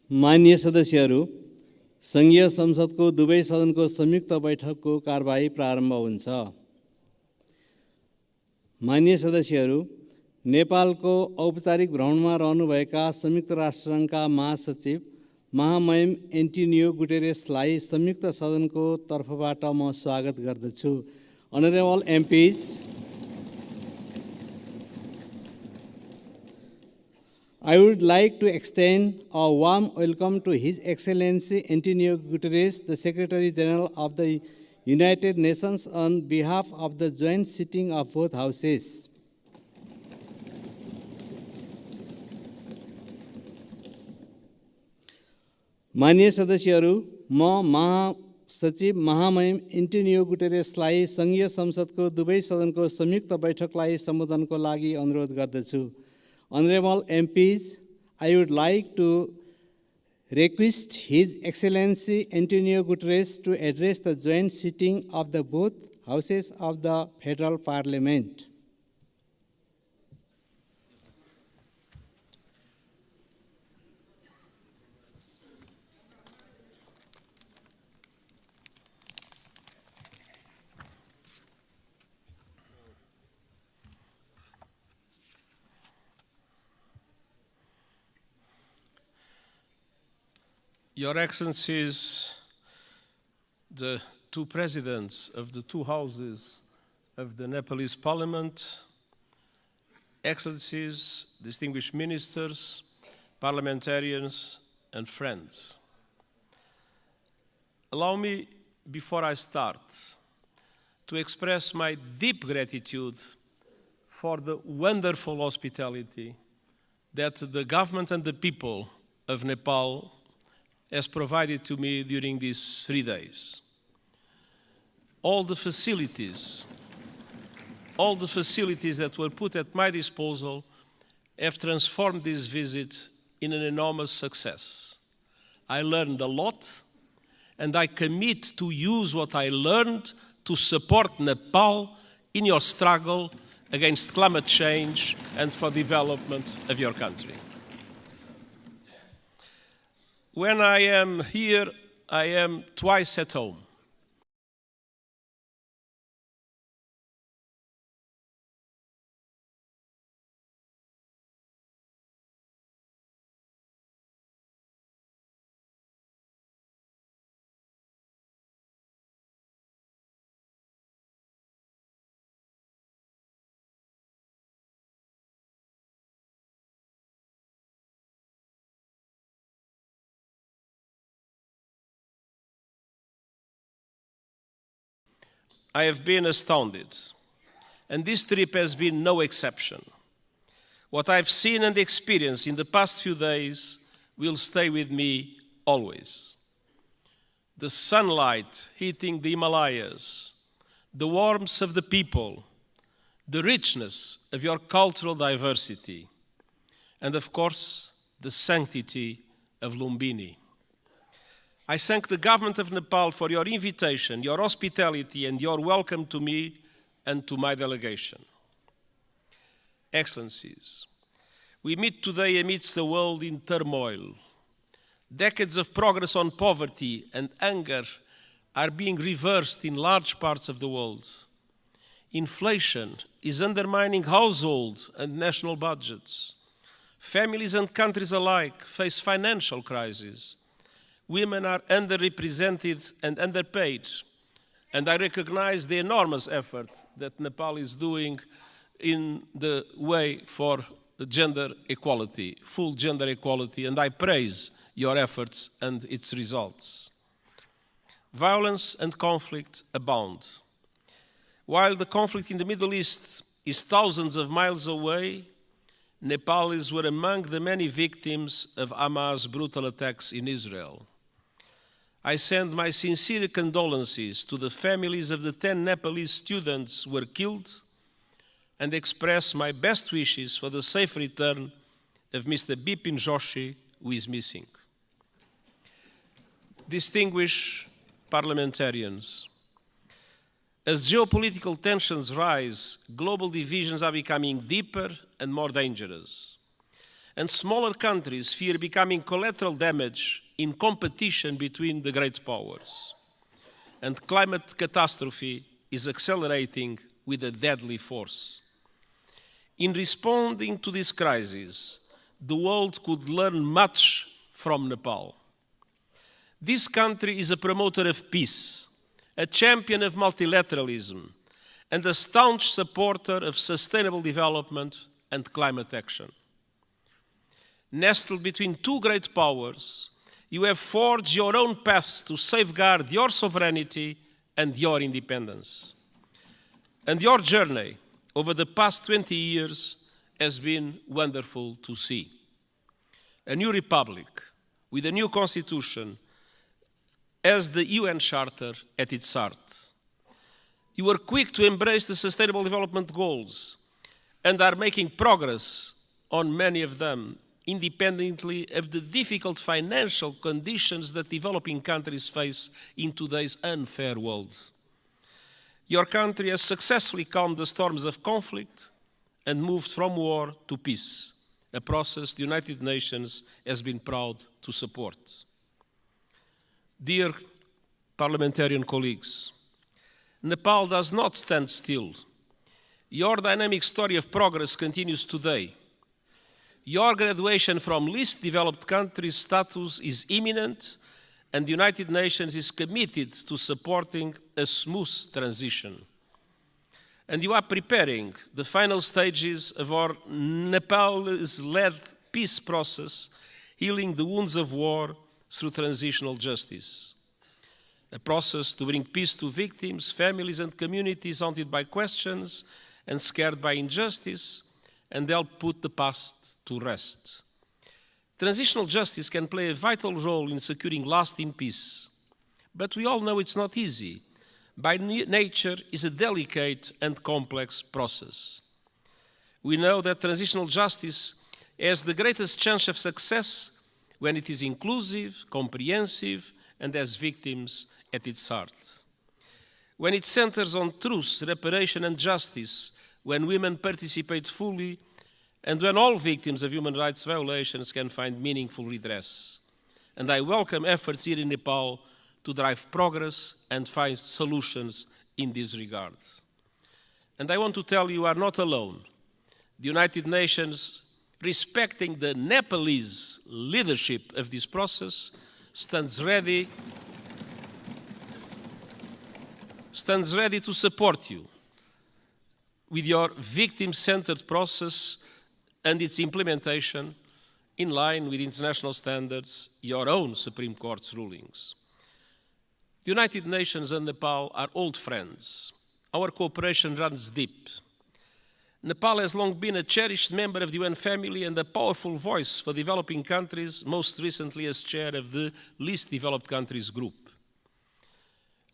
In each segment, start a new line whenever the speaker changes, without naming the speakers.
माननीय सदस्यहरू, सङ्घीय संसदको दुवै सदनको संयुक्त बैठकको कारबाही प्रारम्भ हुन्छ। माननीय सदस्यहरू, नेपालको औपचारिक भ्रमणमा रहनुभएका संयुक्त राष्ट्रसङ्घका महासचिव महामहिम एन्टोनियो गुटेरेसलाई संयुक्त सदनको तर्फबाट म स्वागत गर्दछु। Honorable MPs, I would like to extend a warm welcome to His Excellency Antonio Guterres, the Secretary General of the United Nations, on behalf of the joint sitting of both houses. माननीय सदस्यहरू, म महासचिव महामहिम Antonio गुटेरेसलाई सङ्घीय संसदको दुवै सदनको संयुक्त बैठकलाई सम्बोधनको लागि अनुरोध गर्दछु। Honorable MPs, I would like to request His Excellency Antonio Guterres to address the joint sitting of the both houses of the Federal Parliament.
Your Excellencies, the two presidents of the two houses of the Nepalese Parliament, Excellencies, distinguished ministers, parliamentarians, and friends. Allow me, before I start, to express my deep gratitude for the wonderful hospitality that the government and the people of Nepal has provided to me during these 3 days. All the facilities that were put at my disposal have transformed this visit in an enormous success. I learned a lot, and I commit to use what I learned to support Nepal in your struggle against climate change and for development of your country. When I am here, I am twice at home. I have been astounded, and this trip has been no exception. What I've seen and experienced in the past few days will stay with me always. The sunlight hitting the Himalayas, the warmth of the people, the richness of your cultural diversity, and of course, the sanctity of Lumbini. I thank the government of Nepal for your invitation, your hospitality, and your welcome to me and to my delegation. Excellencies, we meet today amidst a world in turmoil. Decades of progress on poverty and hunger are being reversed in large parts of the world. Inflation is undermining household and national budgets. Families and countries alike face financial crises. Women are underrepresented and underpaid, and I recognize the enormous effort that Nepal is doing in the way for gender equality, full gender equality, and I praise your efforts and its results. Violence and conflict abound. While the conflict in the Middle East is thousands of miles away, Nepalis were among the many victims of Hamas' brutal attacks in Israel. I send my sincere condolences to the families of the 10 Nepalese students who were killed and express my best wishes for the safe return of Mr. Bipin Joshi, who is missing. Distinguished parliamentarians, as geopolitical tensions rise, global divisions are becoming deeper and more dangerous. and smaller countries fear becoming collateral damage in competition between the great powers. And climate catastrophe is accelerating with a deadly force. In responding to this crisis, the world could learn much from Nepal. This country is a promoter of peace, a champion of multilateralism, and a staunch supporter of sustainable development and climate action. Nestled between two great powers, you have forged your own paths to safeguard your sovereignty and your independence. And your journey over the past 20 years has been wonderful to see. A new republic with a new constitution has the UN Charter at its heart. You were quick to embrace the Sustainable Development Goals and are making progress on many of them, independently of the difficult financial conditions that developing countries face in today's unfair world. Your country has successfully calmed the storms of conflict and moved from war to peace, a process the United Nations has been proud to support. Dear parliamentarian colleagues, Nepal does not stand still. Your dynamic story of progress continues today. Your graduation from least developed countries status is imminent, and the United Nations is committed to supporting a smooth transition. And you are preparing the final stages of our Nepalese-led peace process, healing the wounds of war through transitional justice. A process to bring peace to victims, families, and communities haunted by questions and scared by injustice, and help put the past to rest. Transitional justice can play a vital role in securing lasting peace, but we all know it's not easy. By nature, it's a delicate and complex process. We know that transitional justice has the greatest chance of success when it is inclusive, comprehensive, and has victims at its heart. When it centers on truth, reparation, and justice, when women participate fully, and when all victims of human rights violations can find meaningful redress. And I welcome efforts here in Nepal to drive progress and find solutions in this regard. And I want to tell you are not alone. The United Nations, respecting the Nepalese leadership of this process, stands ready to support you with your victim-centered process and its implementation in line with international standards, your own Supreme Court's rulings. The United Nations and Nepal are old friends. Our cooperation runs deep. Nepal has long been a cherished member of the UN family and a powerful voice for developing countries, most recently as chair of the Least Developed Countries Group.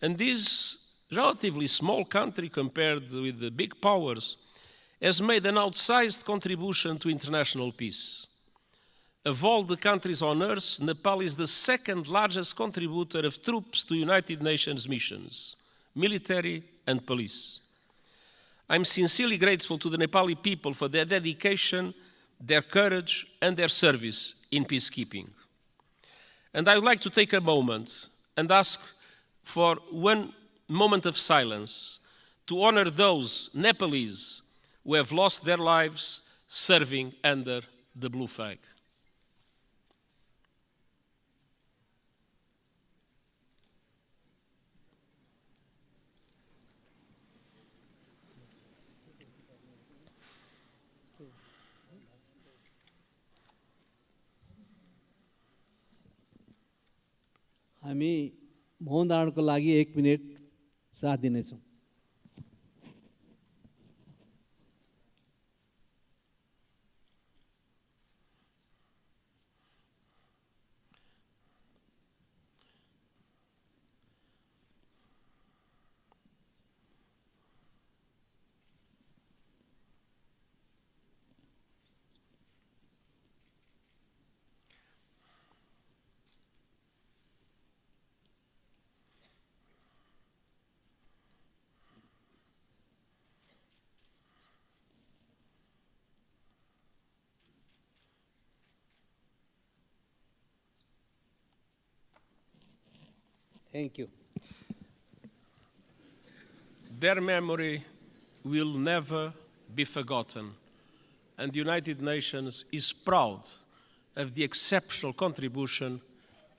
And this relatively small country compared with the big powers has made an outsized contribution to international peace. Of all the countries on earth, Nepal is the second largest contributor of troops to United Nations missions, military and police. I'm sincerely grateful to the Nepali people for their dedication, their courage, and their service in peacekeeping. And I would like to take a moment and ask for one moment of silence to honor those Nepalese who have lost their lives serving under the blue flag.
हामी मौन धारणको लागि 1 minute साथ दिनेछौँ। Thank you.
Their memory will never be forgotten, and the United Nations is proud of the exceptional contribution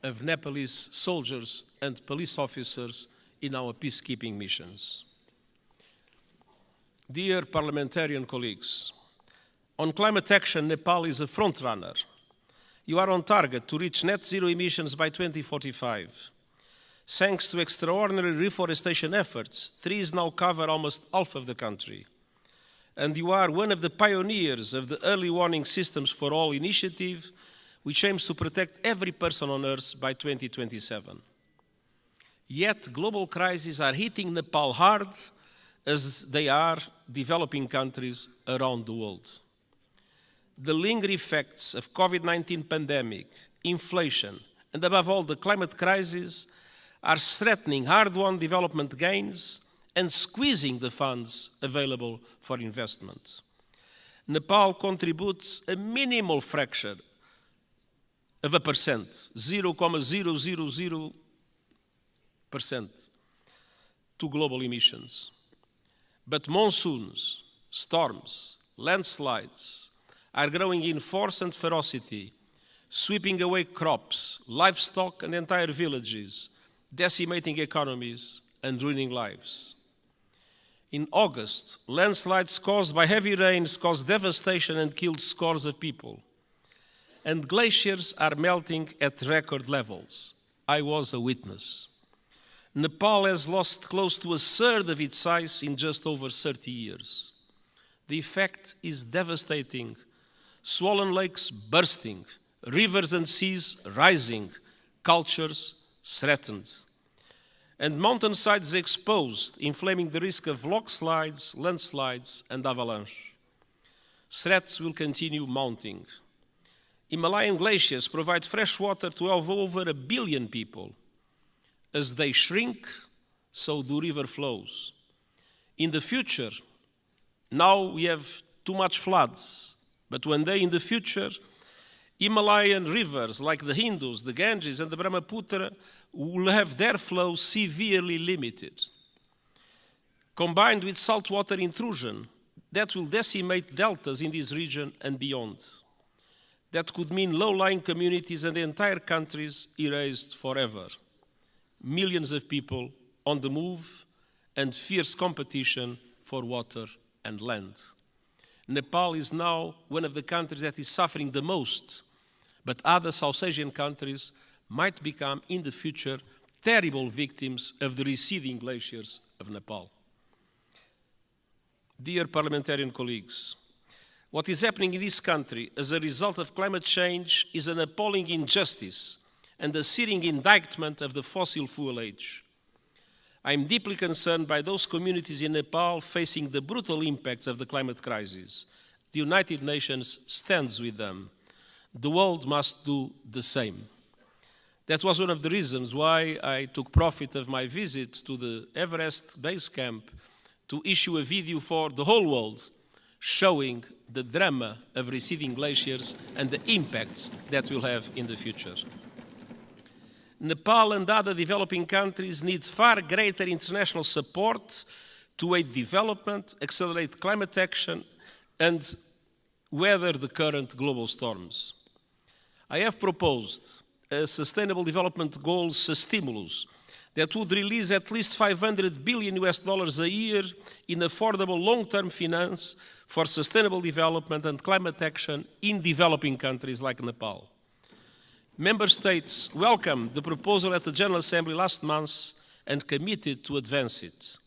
of Nepalese soldiers and police officers in our peacekeeping missions. Dear parliamentarian colleagues, on climate action, Nepal is a frontrunner. You are on target to reach net zero emissions by 2045. Thanks to extraordinary reforestation efforts, trees now cover almost half of the country. And you are one of the pioneers of the Early Warning Systems for All initiative, which aims to protect every person on Earth by 2027. Yet global crises are hitting Nepal hard, as they are developing countries around the world. The lingering effects of COVID-19 pandemic, inflation, and above all the climate crisis are threatening hard-won development gains and squeezing the funds available for investment. Nepal contributes a minimal fraction of a percent, 0.000%, to global emissions. But monsoons, storms, landslides are growing in force and ferocity, sweeping away crops, livestock, and entire villages, decimating economies and ruining lives. In August, landslides caused by heavy rains caused devastation and killed scores of people. And glaciers are melting at record levels. I was a witness. Nepal has lost close to a third of its size in just over 30 years. The effect is devastating. Swollen lakes bursting, rivers and seas rising, cultures threatened, and mountainsides exposed, inflaming the risk of landslides, and avalanche. Threats will continue mounting. Himalayan glaciers provide fresh water to over 1 billion people. As they shrink, so do river flows. In the future, now we have too much floods, but one day in the future, Himalayan rivers like the Indus, the Ganges, and the Brahmaputra will have their flow severely limited. Combined with saltwater intrusion, that will decimate deltas in this region and beyond. That could mean low-lying communities and entire countries erased forever. Millions of people on the move and fierce competition for water and land. Nepal is now one of the countries that is suffering the most, but other South Asian countries might become in the future terrible victims of the receding glaciers of Nepal. Dear parliamentarian colleagues, what is happening in this country as a result of climate change is an appalling injustice and a searing indictment of the fossil fuel age. I am deeply concerned by those communities in Nepal facing the brutal impacts of the climate crisis. The United Nations stands with them. The world must do the same. That was one of the reasons why I took profit of my visit to the Everest base camp to issue a video for the whole world showing the drama of receding glaciers and the impacts that will have in the future. Nepal and other developing countries need far greater international support to aid development, accelerate climate action, and weather the current global storms. I have proposed a Sustainable Development Goals stimulus that would release at least $500 billion a year in affordable long-term finance for sustainable development and climate action in developing countries like Nepal. Member States welcomed the proposal at the General Assembly last month and committed to advance it.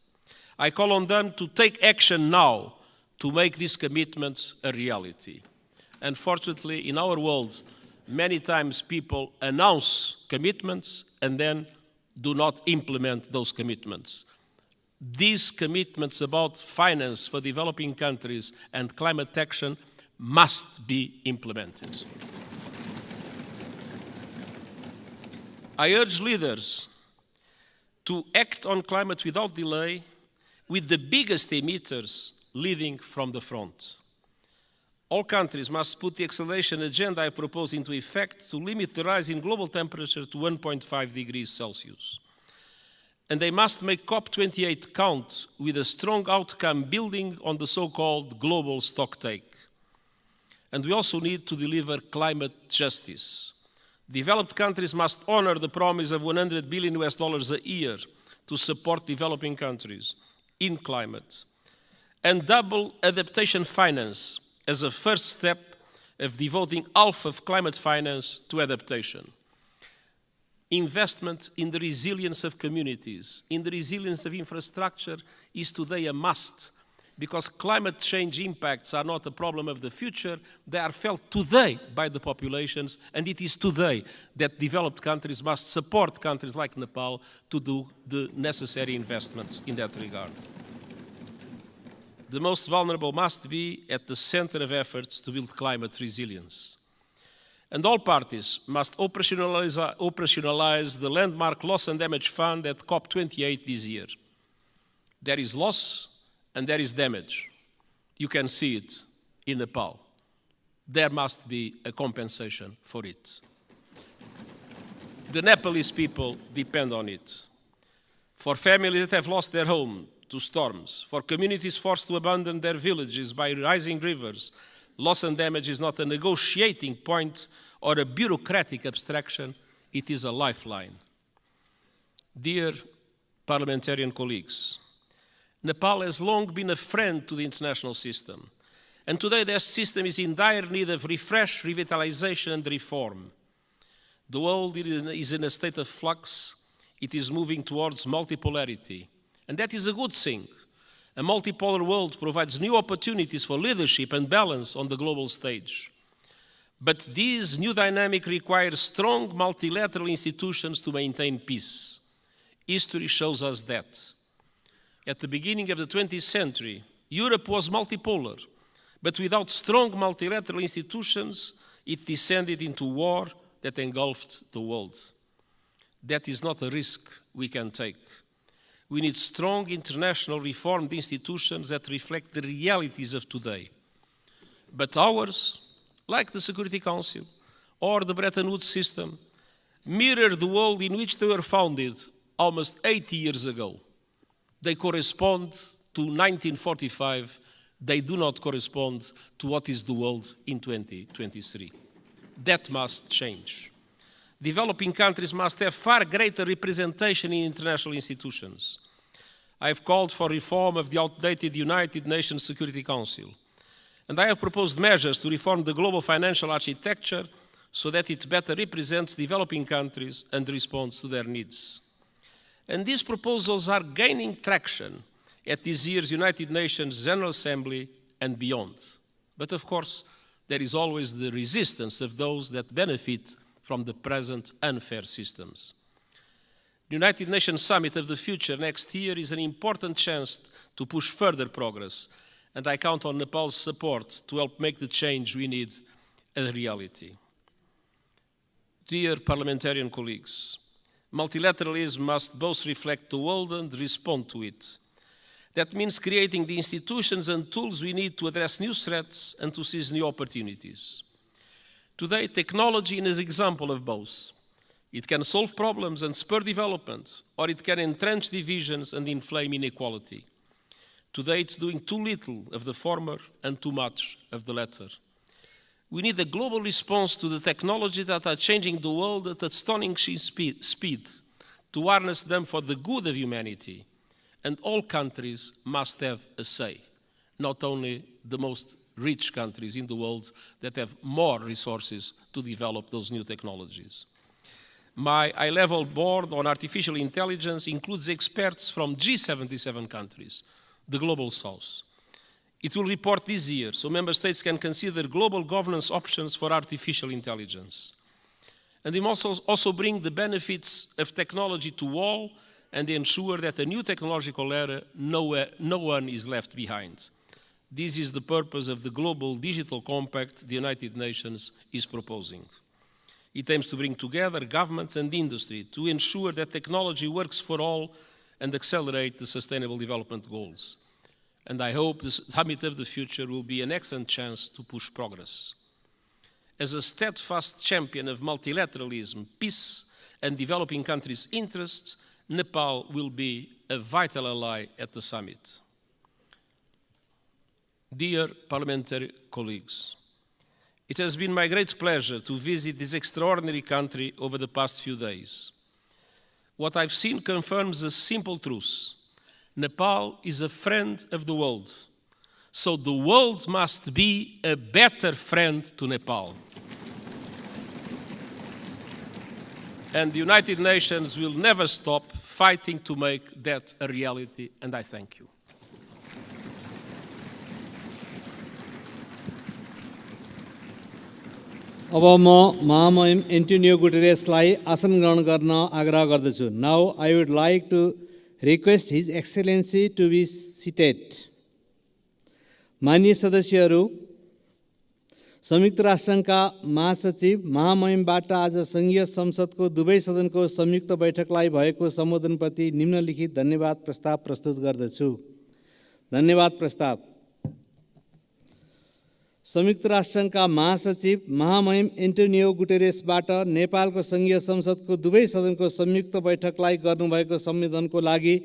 I call on them to take action now to make these commitments a reality. Unfortunately, in our world, many times people announce commitments and then do not implement those commitments. These commitments about finance for developing countries and climate action must be implemented. I urge leaders to act on climate without delay, with the biggest emitters leading from the front. All countries must put the acceleration agenda I propose into effect to limit the rise in global temperature to 1.5 degrees Celsius. and they must make COP28 count with a strong outcome building on the so-called global stocktake. And we also need to deliver climate justice. Developed countries must honor the promise of $100 billion a year to support developing countries in climate, and double adaptation finance as a first step of devoting half of climate finance to adaptation. Investment in the resilience of communities, in the resilience of infrastructure is today a must, because climate change impacts are not a problem of the future, they are felt today by the populations, and it is today that developed countries must support countries like Nepal to do the necessary investments in that regard. The most vulnerable must be at the center of efforts to build climate resilience. And all parties must operationalize the landmark loss and damage fund at COP28 this year. There is loss and there is damage. You can see it in Nepal. There must be a compensation for it. The Nepalese people depend on it. For families that have lost their home to storms, for communities forced to abandon their villages by rising rivers, loss and damage is not a negotiating point or a bureaucratic abstraction, it is a lifeline. Dear parliamentarian colleagues, Nepal has long been a friend to the international system, and today their system is in dire need of refresh, revitalization and reform. The world is in a state of flux, it is moving towards multipolarity, and that is a good thing. A multipolar world provides new opportunities for leadership and balance on the global stage. But this new dynamic requires strong multilateral institutions to maintain peace. History shows us that. At the beginning of the 20th century, Europe was multipolar, but without strong multilateral institutions, it descended into war that engulfed the world. That is not a risk we can take. We need strong international reformed institutions that reflect the realities of today. But ours, like the Security Council or the Bretton Woods system, mirror the world in which they were founded almost 80 years ago. They correspond to 1945. They do not correspond to what is the world in 2023. That must change. Developing countries must have far greater representation in international institutions. I have called for reform of the outdated United Nations Security Council, and I have proposed measures to reform the global financial architecture so that it better represents developing countries and responds to their needs. And these proposals are gaining traction at this year's United Nations General Assembly and beyond. But of course, there is always the resistance of those that benefit from the present unfair systems. The United Nations Summit of the Future next year is an important chance to push further progress, and I count on Nepal's support to help make the change we need a reality. Dear parliamentarian colleagues, multilateralism must both reflect the world and respond to it. That means creating the institutions and tools we need to address new threats and to seize new opportunities. Today, technology is an example of both. It can solve problems and spur development, or it can entrench divisions and inflame inequality. Today, it's doing too little of the former and too much of the latter. We need a global response to the technologies that are changing the world at astonishing speed, to harness them for the good of humanity. And all countries must have a say, not only the most rich countries in the world that have more resources to develop those new technologies. My high-level board on artificial intelligence includes experts from G77 countries, the Global South. It will report this year, so member states can consider global governance options for artificial intelligence. And it must also bring the benefits of technology to all and ensure that a new technological era, no one is left behind. This is the purpose of the Global Digital Compact the United Nations is proposing. It aims to bring together governments and industry to ensure that technology works for all and accelerate the Sustainable Development Goals. And I hope the Summit of the Future will be an excellent chance to push progress. As a steadfast champion of multilateralism, peace, and developing countries' interests, Nepal will be a vital ally at the summit. Dear parliamentary colleagues, it has been my great pleasure to visit this extraordinary country over the past few days. What I've seen confirms a simple truth. Nepal is a friend of the world, so the world must be a better friend to Nepal. And the United Nations will never stop fighting to make that a reality, and I thank you.
अब म महामहिम Antonio गुटेरेसलाई आसन ग्रहण गर्न आग्रह गर्दछु. Now I would like to request his excellency to be seated. माननीय सदस्यहरू, संयुक्त राष्ट्रसङ्घका महासचिव महामहिमबाट आज सङ्घीय संसदको दुवै सदनको संयुक्त बैठकलाई भएको सम्बोधनप्रति निम्नलिखित धन्यवाद प्रस्ताव प्रस्तुत गर्दछु. धन्यवाद प्रस्ताव. संयुक्त राष्ट्रसङ्घका महासचिव महामहिम एन्टोनियो गुटेरेसबाट नेपालको सङ्घीय संसदको दुवै सदनको संयुक्त बैठकलाई गर्नुभएको सम्बोधनको लागि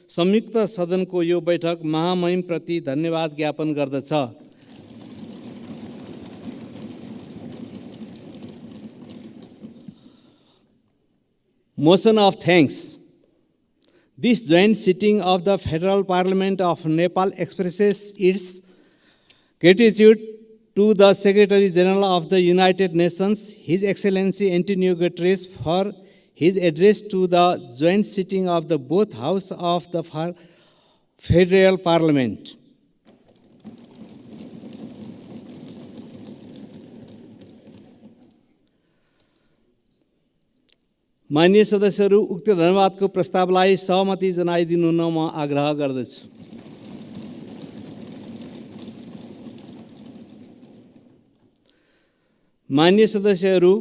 संयुक्त सदनको यो बैठक महामहिमप्रति धन्यवाद ज्ञापन गर्दछ. Motion of thanks. This joint sitting of the Federal Parliament of Nepal expresses its gratitude to the Secretary General of the United Nations, His Excellency Antonio Guterres, for his address to the joint sitting of the both House of the Federal Parliament. माननीय सदस्यहरू, उक्त धन्यवादको प्रस्तावलाई सहमति जनाइदिनु हुन म आग्रह गर्दछु. माननीय सदस्यहरू,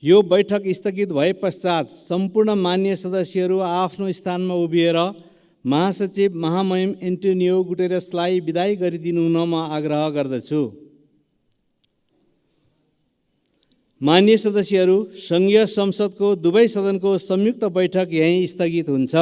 यो बैठक स्थगित भए पश्चात सम्पूर्ण माननीय सदस्यहरू आफ्नो स्थानमा उभिएर महासचिव महामहिम एन्टोनियो गुटेरेसलाई बिदाई गरिदिनु हुन म आग्रह गर्दछु. माननीय सदस्यहरू, सङ्घीय संसदको दुवै सदनको संयुक्त बैठक यहीँ स्थगित हुन्छ.